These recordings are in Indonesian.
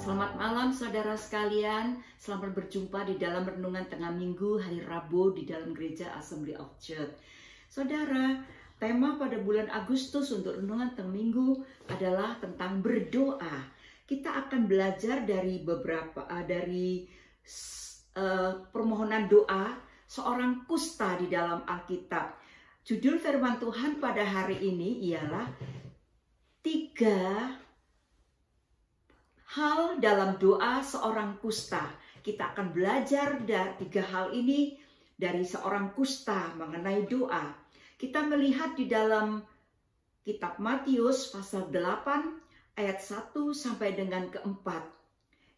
Selamat malam saudara sekalian, selamat berjumpa di dalam Renungan Tengah Minggu hari Rabu di dalam Gereja Assembly of Church. Saudara, tema pada bulan Agustus untuk Renungan Tengah Minggu adalah tentang berdoa. Kita akan belajar dari permohonan doa seorang kusta di dalam Alkitab. Judul firman Tuhan pada hari ini ialah 3 hal dalam doa seorang kusta. Kita akan belajar dari 3 hal ini dari seorang kusta mengenai doa. Kita melihat di dalam kitab Matius pasal 8 ayat 1 sampai dengan ke-4.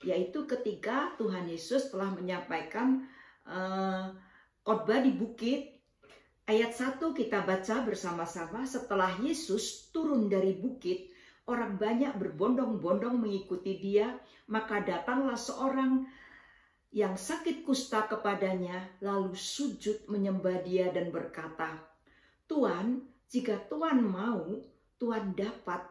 Yaitu ketika Tuhan Yesus telah menyampaikan khotbah di bukit. Ayat 1 kita baca bersama-sama. Setelah Yesus turun dari bukit, orang banyak berbondong-bondong mengikuti dia, maka datanglah seorang yang sakit kusta kepadanya, lalu sujud menyembah dia dan berkata, "Tuan, jika Tuan mau, Tuan dapat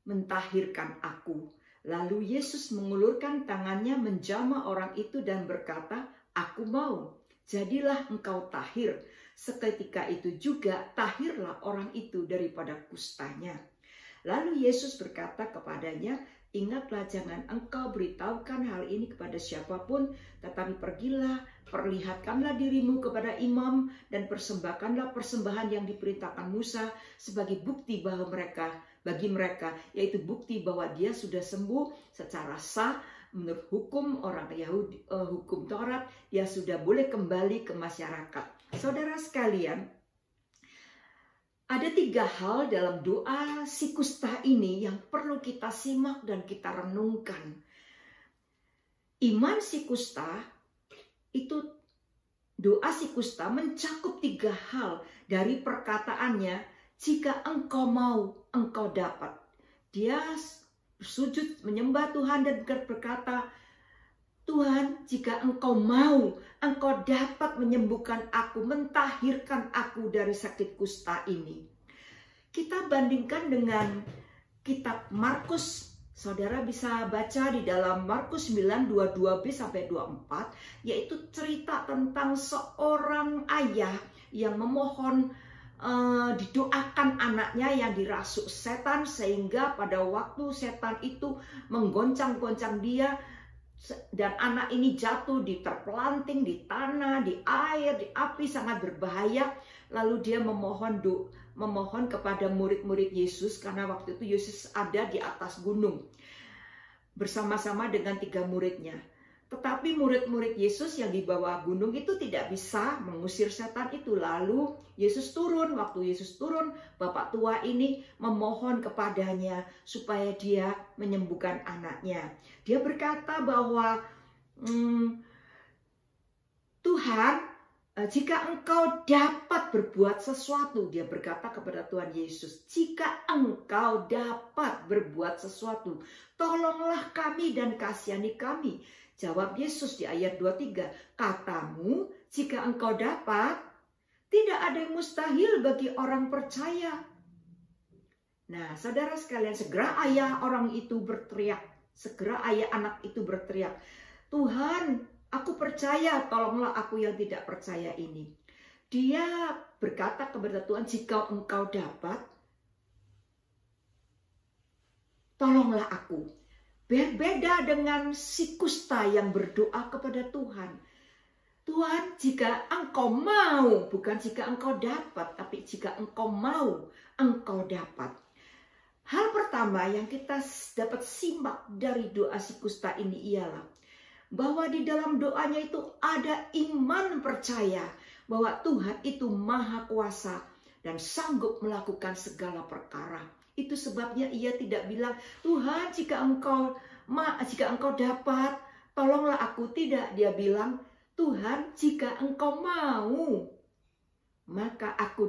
mentahirkan aku." Lalu Yesus mengulurkan tangannya menjamah orang itu dan berkata, "Aku mau, jadilah engkau tahir." Seketika itu juga tahirlah orang itu daripada kustanya. Lalu Yesus berkata kepadanya, "Ingatlah, jangan engkau beritahukan hal ini kepada siapapun, tetapi pergilah, perlihatkanlah dirimu kepada imam, dan persembahkanlah persembahan yang diperintahkan Musa sebagai bukti bagi mereka, yaitu bukti bahwa dia sudah sembuh secara sah menurut hukum orang Yahudi, hukum Taurat, dia sudah boleh kembali ke masyarakat." Saudara sekalian, ada 3 hal dalam doa si kusta ini yang perlu kita simak dan kita renungkan. Iman si kusta itu, doa si kusta mencakup 3 hal dari perkataannya, "Jika engkau mau, engkau dapat." Dia bersujud menyembah Tuhan dan berkata, "Tuhan, jika engkau mau, engkau dapat menyembuhkan aku, mentahirkan aku dari sakit kusta ini." Kita bandingkan dengan kitab Markus. Saudara bisa baca di dalam Markus 9, 22b sampai 24, yaitu cerita tentang seorang ayah yang memohon didoakan anaknya yang dirasuk setan, sehingga pada waktu setan itu menggoncang-goncang dia, dan anak ini jatuh terpelanting di tanah, di air, di api, sangat berbahaya. Lalu dia memohon kepada murid-murid Yesus, karena waktu itu Yesus ada di atas gunung bersama-sama dengan 3 muridnya. Tetapi murid-murid Yesus yang di bawah gunung itu tidak bisa mengusir setan itu. Lalu Yesus turun. Waktu Yesus turun, bapak tua ini memohon kepadanya supaya dia menyembuhkan anaknya. Dia berkata bahwa, "Tuhan, jika engkau dapat berbuat sesuatu," dia berkata kepada Tuhan Yesus, "jika engkau dapat berbuat sesuatu, tolonglah kami dan kasihani kami." Jawab Yesus di ayat 23, "Katamu, jika engkau dapat, tidak ada yang mustahil bagi orang percaya." Nah, saudara sekalian, segera ayah orang itu berteriak, segera ayah anak itu berteriak, "Tuhan, aku percaya, tolonglah aku yang tidak percaya ini." Dia berkata kepada Tuhan, "Jika engkau dapat, tolonglah aku." Berbeda dengan si kusta yang berdoa kepada Tuhan. "Tuhan, jika engkau mau," bukan jika engkau dapat, tapi jika engkau mau, engkau dapat. Hal pertama yang kita dapat simak dari doa si kusta ini ialah bahwa di dalam doanya itu ada iman percaya bahwa Tuhan itu maha kuasa dan sanggup melakukan segala perkara. Itu sebabnya ia tidak bilang, Tuhan jika engkau dapat, tolonglah aku. Tidak, dia bilang, Tuhan jika engkau mau, maka aku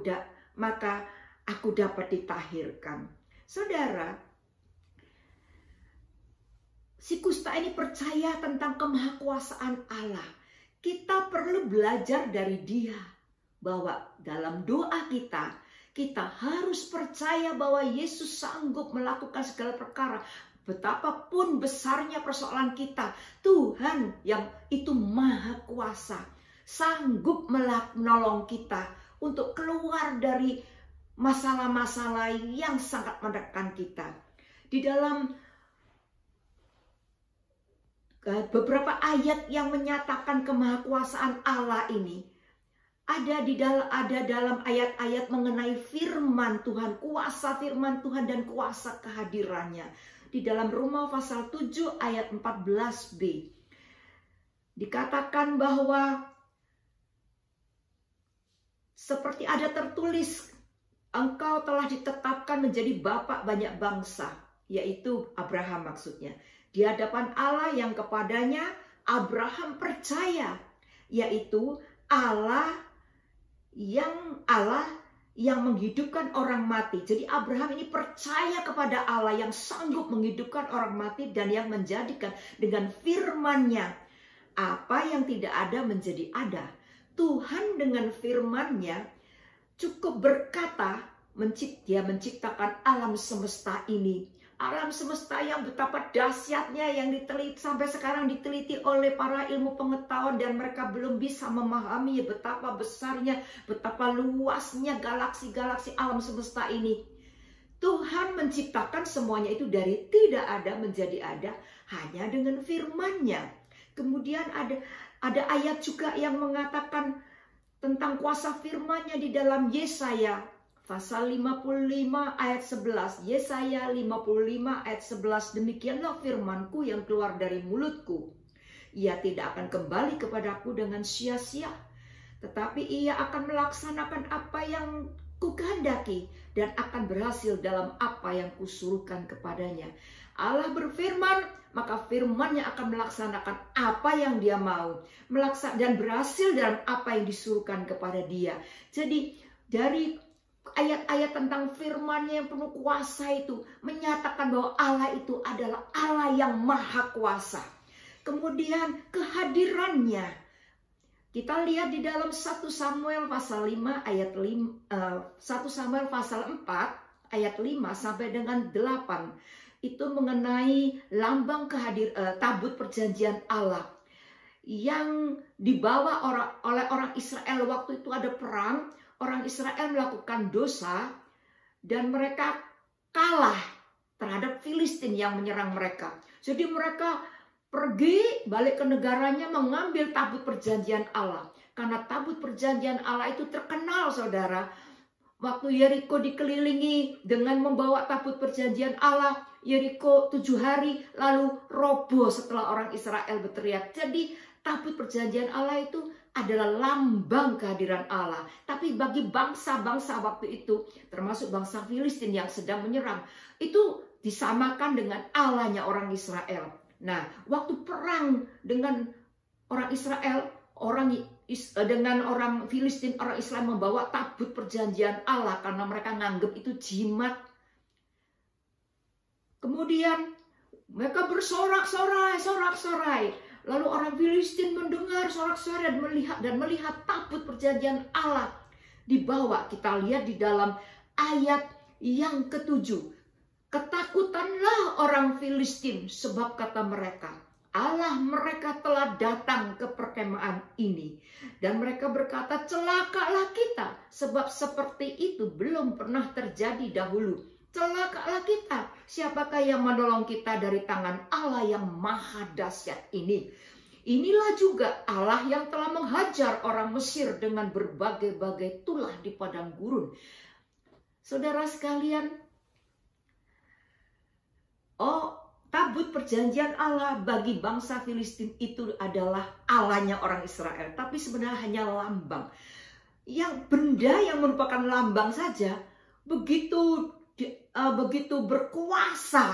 dapat ditahirkan. Saudara, si kusta ini percaya tentang kemahakuasaan Allah. Kita perlu belajar dari dia bahwa dalam doa kita harus percaya bahwa Yesus sanggup melakukan segala perkara. Betapapun besarnya persoalan kita, Tuhan yang itu maha kuasa, sanggup menolong kita untuk keluar dari masalah-masalah yang sangat menekan kita. Di dalam beberapa ayat yang menyatakan kemahakuasaan Allah ini, ada dalam ayat-ayat mengenai firman Tuhan, kuasa firman Tuhan dan kuasa kehadirannya. Di dalam Roma pasal 7 ayat 14b dikatakan bahwa seperti ada tertulis, engkau telah ditetapkan menjadi bapa banyak bangsa, yaitu Abraham maksudnya, di hadapan Allah yang kepadanya Abraham percaya, yaitu Allah yang menghidupkan orang mati. Jadi Abraham ini percaya kepada Allah yang sanggup menghidupkan orang mati dan yang menjadikan dengan firman-Nya apa yang tidak ada menjadi ada. Tuhan dengan firman-Nya cukup berkata, dia menciptakan alam semesta ini. Alam semesta yang betapa dahsyatnya, yang sampai sekarang diteliti oleh para ilmu pengetahuan dan mereka belum bisa memahami betapa besarnya, betapa luasnya galaksi-galaksi alam semesta ini. Tuhan menciptakan semuanya itu dari tidak ada menjadi ada hanya dengan firman-Nya. Kemudian ada ayat juga yang mengatakan tentang kuasa firman-Nya di dalam Yesaya pasal 55 ayat 11. Yesaya 55 ayat 11, demikianlah firman-Ku yang keluar dari mulutku. Ia tidak akan kembali kepadaku dengan sia-sia, tetapi ia akan melaksanakan apa yang Kukehendaki dan akan berhasil dalam apa yang Kusuruhkan kepadanya. Allah berfirman, maka firman-Nya akan melaksanakan apa yang Dia mau, dan berhasil dalam apa yang disuruhkan kepada Dia. Jadi dari ayat-ayat tentang firman-Nya yang penuh kuasa itu menyatakan bahwa Allah itu adalah Allah yang maha kuasa. Kemudian kehadiran-Nya kita lihat di dalam 1 Samuel pasal 5 ayat 1 Samuel pasal 4 ayat 5 sampai dengan 8. Itu mengenai lambang tabut perjanjian Allah yang dibawa oleh orang Israel waktu itu ada perang. Orang Israel melakukan dosa dan mereka kalah terhadap Filistin yang menyerang mereka. Jadi mereka pergi balik ke negaranya mengambil tabut perjanjian Allah. Karena tabut perjanjian Allah itu terkenal, saudara. Waktu Yeriko dikelilingi dengan membawa tabut perjanjian Allah, Yeriko 7 hari lalu roboh setelah orang Israel berteriak. Jadi tabut perjanjian Allah itu adalah lambang kehadiran Allah. Tapi bagi bangsa-bangsa waktu itu, termasuk bangsa Filistin yang sedang menyerang, itu disamakan dengan Allahnya orang Israel. Nah, waktu perang dengan orang Israel, dengan orang Filistin, orang Islam membawa tabut perjanjian Allah karena mereka nganggap itu jimat. Kemudian mereka bersorak-sorai. Lalu orang Filistin mendengar sorak-sorai dan melihat tabut perjanjian Allah dibawa. Kita lihat di dalam ayat yang ke-7. Ketakutanlah orang Filistin sebab kata mereka, Allah mereka telah datang ke perkemahan ini. Dan mereka berkata, celakalah kita sebab seperti itu belum pernah terjadi dahulu. Celakalah kita, siapakah yang menolong kita dari tangan Allah yang maha dahsyat ini. Inilah juga Allah yang telah menghajar orang Mesir dengan berbagai-bagai tulah di padang gurun. Saudara sekalian, tabut perjanjian Allah bagi bangsa Filistin itu adalah Allahnya orang Israel. Tapi sebenarnya hanya lambang. Yang benda yang merupakan lambang saja begitu berkuasa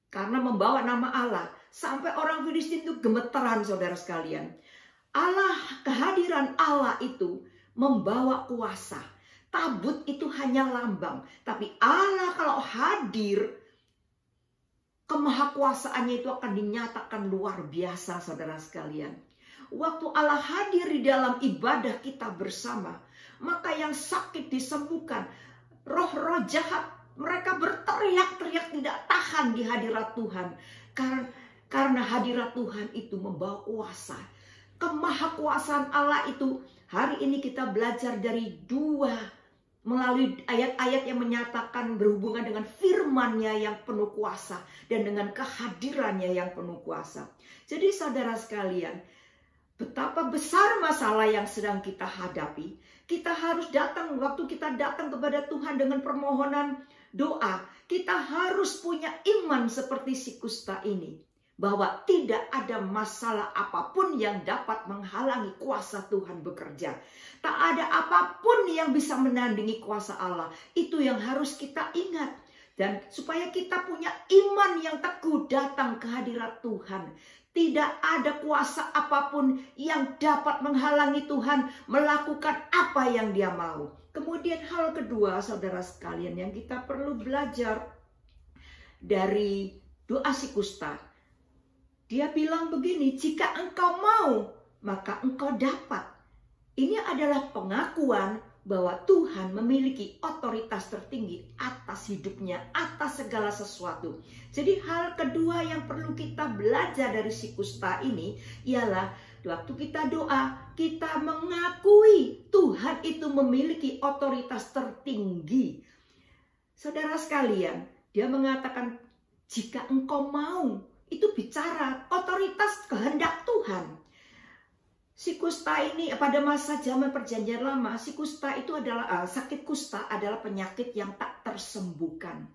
karena membawa nama Allah. Sampai orang Filistin itu gemeteran, saudara sekalian. Kehadiran Allah itu membawa kuasa. Tabut itu hanya lambang. Tapi Allah kalau hadir, kemahakuasaannya itu akan dinyatakan luar biasa, saudara sekalian. Waktu Allah hadir di dalam ibadah kita bersama, maka yang sakit disembuhkan. Roh-roh jahat, mereka berteriak-teriak tidak tahan di hadirat Tuhan. Karena hadirat Tuhan itu membawa kuasa. Kemahakuasaan Allah itu, hari ini kita belajar dari melalui ayat-ayat yang menyatakan berhubungan dengan firman-Nya yang penuh kuasa dan dengan kehadirannya yang penuh kuasa. Jadi saudara sekalian, betapa besar masalah yang sedang kita hadapi. Kita harus datang, waktu kita datang kepada Tuhan dengan permohonan doa, kita harus punya iman seperti si kusta ini. Bahwa tidak ada masalah apapun yang dapat menghalangi kuasa Tuhan bekerja. Tak ada apapun yang bisa menandingi kuasa Allah. Itu yang harus kita ingat. Dan supaya kita punya iman yang teguh datang ke hadirat Tuhan. Tidak ada kuasa apapun yang dapat menghalangi Tuhan melakukan apa yang Dia mau. Kemudian hal kedua, saudara sekalian, yang kita perlu belajar dari doa si kusta. Dia bilang begini, jika engkau mau, maka engkau dapat. Ini adalah pengakuan bahwa Tuhan memiliki otoritas tertinggi atas hidupnya, atas segala sesuatu. Jadi hal kedua yang perlu kita belajar dari si kusta ini ialah waktu kita doa, kita mengakui Tuhan itu memiliki otoritas tertinggi. Saudara sekalian, dia mengatakan jika engkau mau. Itu bicara otoritas kehendak Tuhan. Si kusta ini pada masa zaman perjanjian lama, si kusta itu adalah sakit kusta adalah penyakit yang tak tersembuhkan.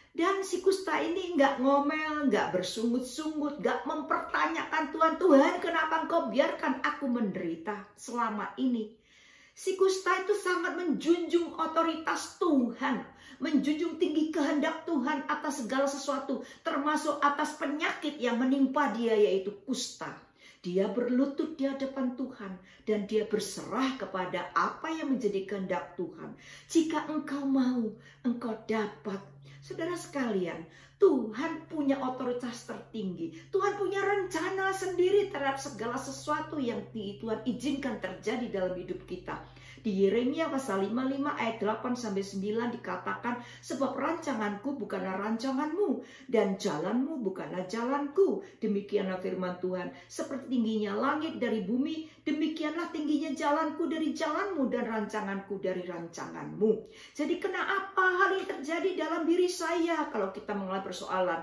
Dan si kusta ini nggak ngomel, nggak bersungut-sungut, nggak mempertanyakan Tuhan, kenapa engkau biarkan aku menderita selama ini? Si kusta itu sangat menjunjung otoritas Tuhan, menjunjung tinggi kehendak Tuhan atas segala sesuatu, termasuk atas penyakit yang menimpa dia, yaitu kusta. Dia berlutut di hadapan Tuhan dan dia berserah kepada apa yang menjadi kehendak Tuhan. Jika engkau mau, engkau dapat. Saudara sekalian, Tuhan punya otoritas tertinggi. Tuhan punya rencana sendiri terhadap segala sesuatu yang Tuhan izinkan terjadi dalam hidup kita. Di Yeremia pasal 55 ayat 8-9 dikatakan, sebab rancanganku bukanlah rancanganmu dan jalanmu bukanlah jalanku. Demikianlah firman Tuhan. Seperti tingginya langit dari bumi, demikianlah tingginya jalanku dari jalanmu dan rancanganku dari rancanganmu. Jadi kenapa hal ini terjadi dalam diri saya kalau kita mengalami persoalan?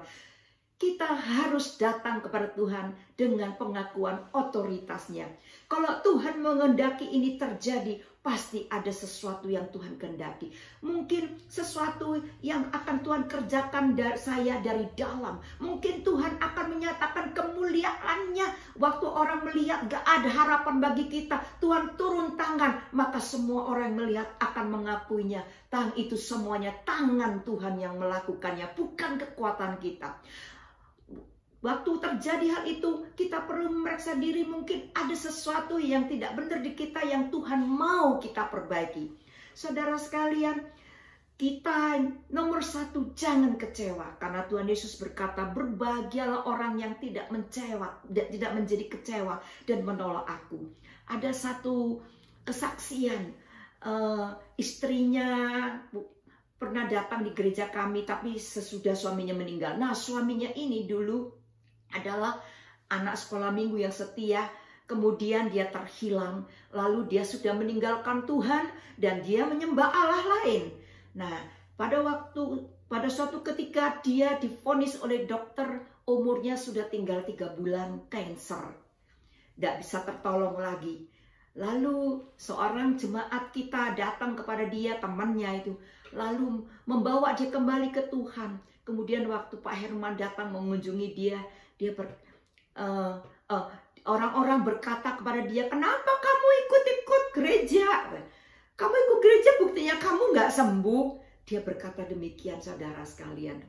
Kita harus datang kepada Tuhan dengan pengakuan otoritasnya. Kalau Tuhan mengendaki ini terjadi, pasti ada sesuatu yang Tuhan kehendaki. Mungkin sesuatu yang akan Tuhan kerjakan dari saya dari dalam. Mungkin Tuhan akan menyatakan kemuliaannya. Waktu orang melihat gak ada harapan bagi kita, Tuhan turun tangan, maka semua orang melihat akan mengakuinya. Itu semuanya tangan Tuhan yang melakukannya, bukan kekuatan kita. Waktu terjadi hal itu, kita perlu memeriksa diri, mungkin ada sesuatu yang tidak benar di kita yang Tuhan mau kita perbaiki. Saudara sekalian, kita nomor satu jangan kecewa, karena Tuhan Yesus berkata, berbahagialah orang yang tidak menjadi kecewa dan menolak aku. Ada satu kesaksian, istrinya pernah datang di gereja kami, tapi sesudah suaminya meninggal. Nah, suaminya ini dulu adalah anak sekolah minggu yang setia, kemudian dia terhilang, lalu dia sudah meninggalkan Tuhan dan dia menyembah Allah lain. Nah, pada suatu ketika dia divonis oleh dokter, umurnya sudah tinggal 3 bulan, kanker, tidak bisa tertolong lagi. Lalu seorang jemaat kita datang kepada dia, temannya itu, lalu membawa dia kembali ke Tuhan. Kemudian waktu Pak Herman datang mengunjungi dia, orang-orang berkata kepada dia, kenapa kamu ikut-ikut gereja? Kamu ikut gereja buktinya kamu nggak sembuh. Dia berkata demikian, saudara sekalian.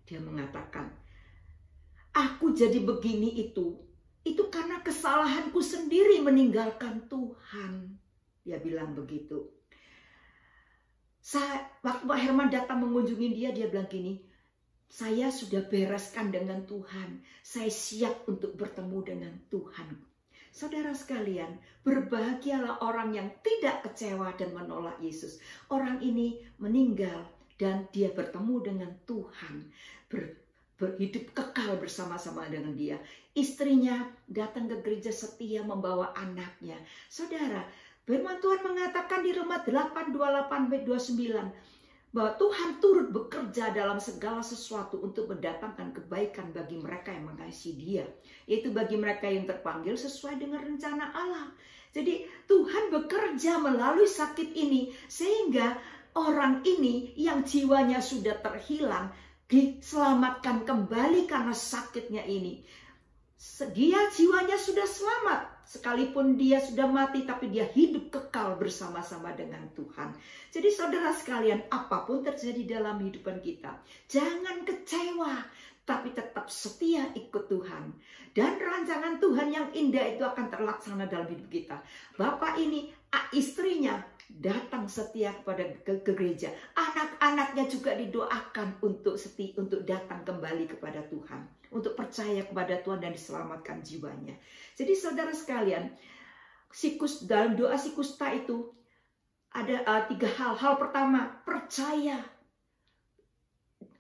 Dia mengatakan, aku jadi begini itu karena kesalahanku sendiri meninggalkan Tuhan. Dia bilang begitu. Waktu Pak Herman datang mengunjungi dia bilang gini, saya sudah bereskan dengan Tuhan. Saya siap untuk bertemu dengan Tuhan. Saudara sekalian, berbahagialah orang yang tidak kecewa dan menolak Yesus. Orang ini meninggal dan dia bertemu dengan Tuhan. Berhidup kekal bersama-sama dengan dia. Istrinya datang ke gereja setia membawa anaknya. Saudara, firman Tuhan mengatakan di Roma 8:28-29 bahwa Tuhan turut bekerja dalam segala sesuatu untuk mendatangkan kebaikan bagi mereka yang mengasihi Dia, yaitu bagi mereka yang terpanggil sesuai dengan rencana Allah. Jadi Tuhan bekerja melalui sakit ini sehingga orang ini yang jiwanya sudah terhilang diselamatkan kembali karena sakitnya ini. Dia jiwanya sudah selamat, sekalipun dia sudah mati, tapi dia hidup kekal bersama-sama dengan Tuhan. Jadi saudara sekalian, apapun terjadi dalam kehidupan kita, jangan kecewa, tapi tetap setia ikut Tuhan. Dan rancangan Tuhan yang indah itu akan terlaksana dalam hidup kita. Bapak ini, istrinya datang setia kepada ke gereja. Anak-anaknya juga didoakan untuk datang kembali kepada Tuhan. Untuk percaya kepada Tuhan dan diselamatkan jiwanya. Jadi saudara sekalian, dalam doa si kusta itu ada 3 hal. Hal pertama, percaya.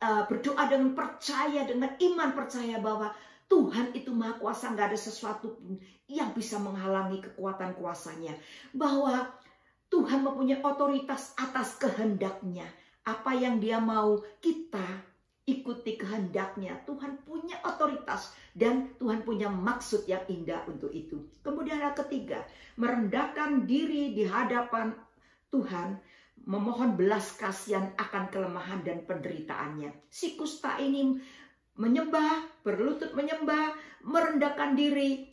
Berdoa dengan percaya, dengan iman percaya bahwa Tuhan itu maha kuasa, nggak ada sesuatu yang bisa menghalangi kekuatan kuasanya. Bahwa Tuhan mempunyai otoritas atas kehendaknya. Apa yang dia mau, kita ikuti kehendaknya. Tuhan punya otoritas dan Tuhan punya maksud yang indah untuk itu. Kemudian yang ketiga, merendahkan diri di hadapan Tuhan, memohon belas kasihan akan kelemahan dan penderitaannya. Si kusta ini menyembah, berlutut menyembah, merendahkan diri.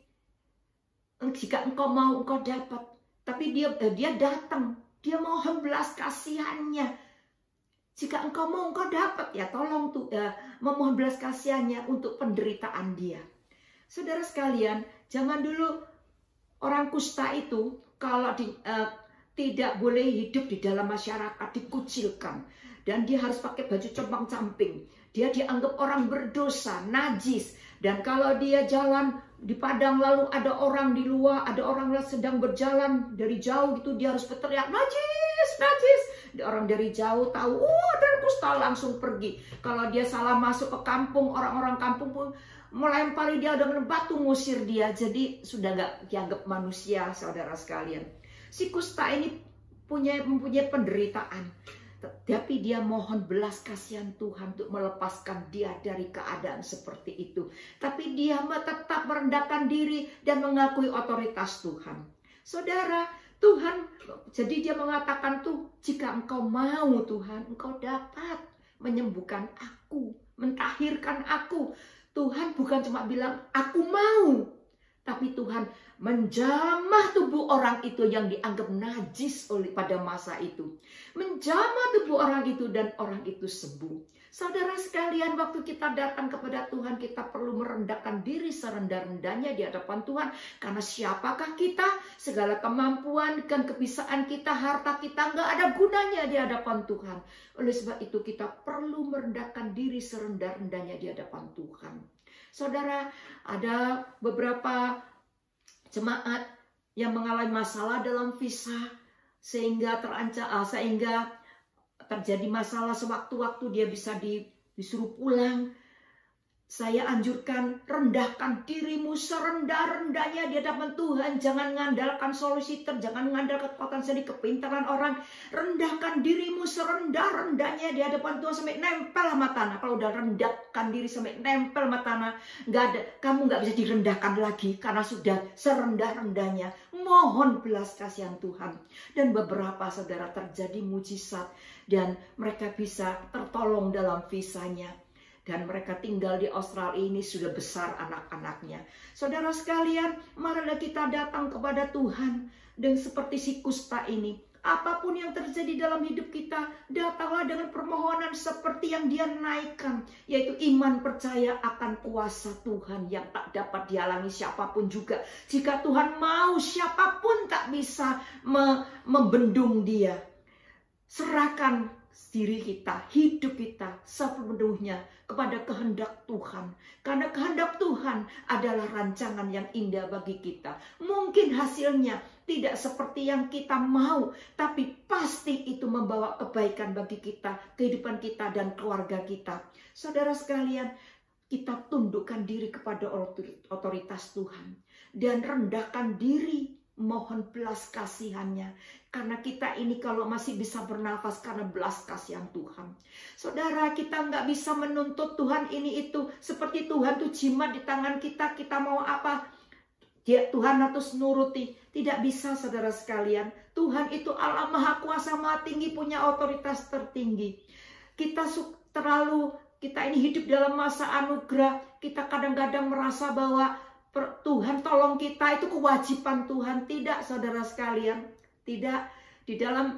Jika engkau mau, engkau dapat. Tapi dia datang, dia mohon belas kasihannya. Jika engkau mau, engkau dapat, ya tolong memohon belas kasihannya untuk penderitaan dia. Saudara sekalian, zaman dulu orang kusta itu kalau tidak boleh hidup di dalam masyarakat, dikucilkan. Dan dia harus pakai baju compang-camping. Dia dianggap orang berdosa, najis. Dan kalau dia jalan di padang lalu ada orang di luar, ada orang yang sedang berjalan dari jauh gitu, dia harus berteriak, najis, najis. Orang dari jauh tahu, ada kusta, langsung pergi. Kalau dia salah masuk ke kampung, orang-orang kampung pun melempari dia dengan batu, ngusir dia. Jadi sudah nggak dianggap manusia, saudara sekalian. Si kusta ini mempunyai penderitaan. Tapi dia mohon belas kasihan Tuhan untuk melepaskan dia dari keadaan seperti itu. Tapi dia tetap merendahkan diri dan mengakui otoritas Tuhan. Saudara, Tuhan, jadi dia mengatakan tuh, jika engkau mau Tuhan, engkau dapat menyembuhkan aku, mentahirkan aku. Tuhan bukan cuma bilang, aku mau. Tapi Tuhan menjamah tubuh orang itu yang dianggap najis pada masa itu. Menjamah tubuh orang itu dan orang itu sembuh. Saudara sekalian, waktu kita datang kepada Tuhan, kita perlu merendahkan diri serendah-rendahnya di hadapan Tuhan. Karena siapakah kita? Segala kemampuan dan kebisaan kita, harta kita nggak ada gunanya di hadapan Tuhan. Oleh sebab itu kita perlu merendahkan diri serendah-rendahnya di hadapan Tuhan. Saudara, ada beberapa jemaat yang mengalami masalah dalam visa sehingga terjadi masalah sewaktu-waktu dia bisa disuruh pulang. Saya anjurkan, rendahkan dirimu serendah-rendahnya di hadapan Tuhan. Jangan mengandalkan solicitor, jangan mengandalkan kekuatan sendiri, kepintaran orang. Rendahkan dirimu serendah-rendahnya di hadapan Tuhan sampai nempel sama tanah. Kalau udah rendahkan diri sampai nempel sama tanah, kamu nggak bisa direndahkan lagi karena sudah serendah-rendahnya. Mohon belas kasihan Tuhan. Dan beberapa saudara terjadi mujizat dan mereka bisa tertolong dalam visanya. Dan mereka tinggal di Australia ini sudah besar anak-anaknya. Saudara sekalian, marilah kita datang kepada Tuhan. Dan seperti si kusta ini, apapun yang terjadi dalam hidup kita, datanglah dengan permohonan seperti yang dia naikkan, yaitu iman percaya akan kuasa Tuhan yang tak dapat dihalangi siapapun juga. Jika Tuhan mau, siapapun tak bisa membendung dia. Serahkan diri kita, hidup kita sepenuhnya kepada kehendak Tuhan. Karena kehendak Tuhan adalah rancangan yang indah bagi kita. Mungkin hasilnya tidak seperti yang kita mau, tapi pasti itu membawa kebaikan bagi kita, kehidupan kita, dan keluarga kita. Saudara sekalian, kita tundukkan diri kepada otoritas Tuhan dan rendahkan diri, mohon belas kasihannya. Karena kita ini kalau masih bisa bernafas karena belas kasihan Tuhan. Saudara, kita nggak bisa menuntut Tuhan ini itu. Seperti Tuhan tuh jimat di tangan kita, kita mau apa? Tuhan harus nuruti. Tidak bisa, saudara sekalian. Tuhan itu Allah Maha Kuasa, Maha Tinggi, punya otoritas tertinggi. Kita ini hidup dalam masa anugerah. Kita kadang-kadang merasa bahwa Tuhan tolong kita, itu kewajiban Tuhan. Tidak, saudara sekalian. Tidak, di dalam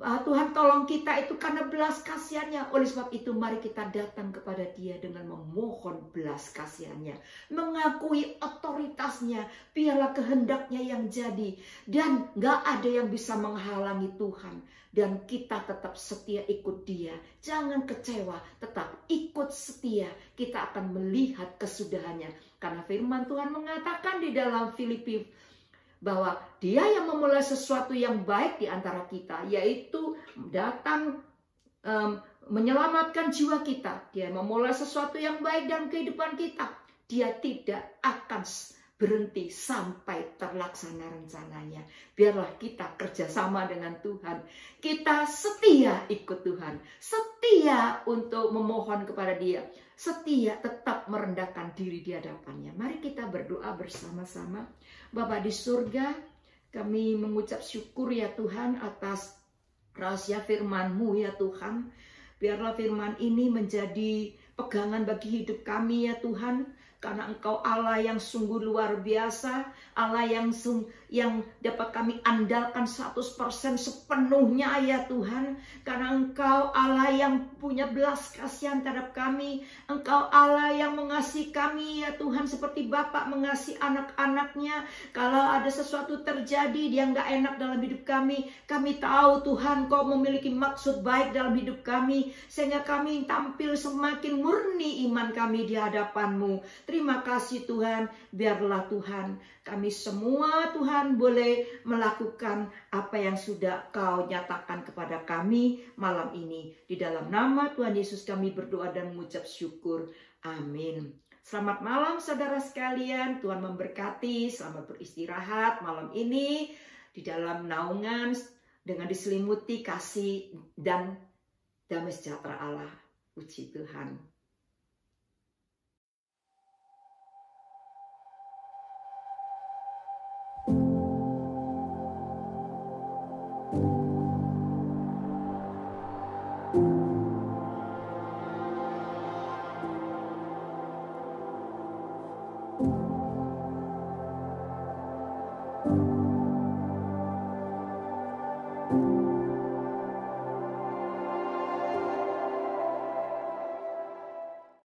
Tuhan tolong kita itu karena belas kasihannya. Oleh sebab itu mari kita datang kepada Dia dengan memohon belas kasihannya, mengakui otoritasnya, biarlah kehendaknya yang jadi. Dan gak ada yang bisa menghalangi Tuhan. Dan kita tetap setia ikut Dia. Jangan kecewa, tetap ikut setia. Kita akan melihat kesudahannya. Karena firman Tuhan mengatakan di dalam Filipi bahwa Dia yang memulai sesuatu yang baik di antara kita, yaitu datang menyelamatkan jiwa kita. Dia memulai sesuatu yang baik dalam kehidupan kita. Dia tidak akan berhenti sampai terlaksana rencananya. Biarlah kita kerjasama dengan Tuhan. Kita setia ikut Tuhan. Setia untuk memohon kepada Dia. Setia tetap merendahkan diri di hadapannya. Mari kita berdoa bersama-sama. Bapa di surga, kami mengucap syukur ya Tuhan atas rahasia firman-Mu ya Tuhan. Biarlah firman ini menjadi pegangan bagi hidup kami ya Tuhan. Karena Engkau Allah yang sungguh luar biasa, Allah yang dapat kami andalkan 100% sepenuhnya ya Tuhan. Karena Engkau Allah yang punya belas kasihan terhadap kami. Engkau Allah yang mengasihi kami ya Tuhan, seperti Bapak mengasihi anak-anaknya. Kalau ada sesuatu terjadi dia nggak enak dalam hidup kami tahu Tuhan Kau memiliki maksud baik dalam hidup kami, sehingga kami tampil semakin murni iman kami di hadapan-Mu. Terima kasih Tuhan, biarlah Tuhan kami semua Tuhan boleh melakukan apa yang sudah Kau nyatakan kepada kami malam ini. Di dalam nama Tuhan Yesus kami berdoa dan mengucap syukur. Amin. Selamat malam saudara sekalian, Tuhan memberkati, selamat beristirahat malam ini di dalam naungan dengan diselimuti kasih dan damai sejahtera Allah. Puji Tuhan.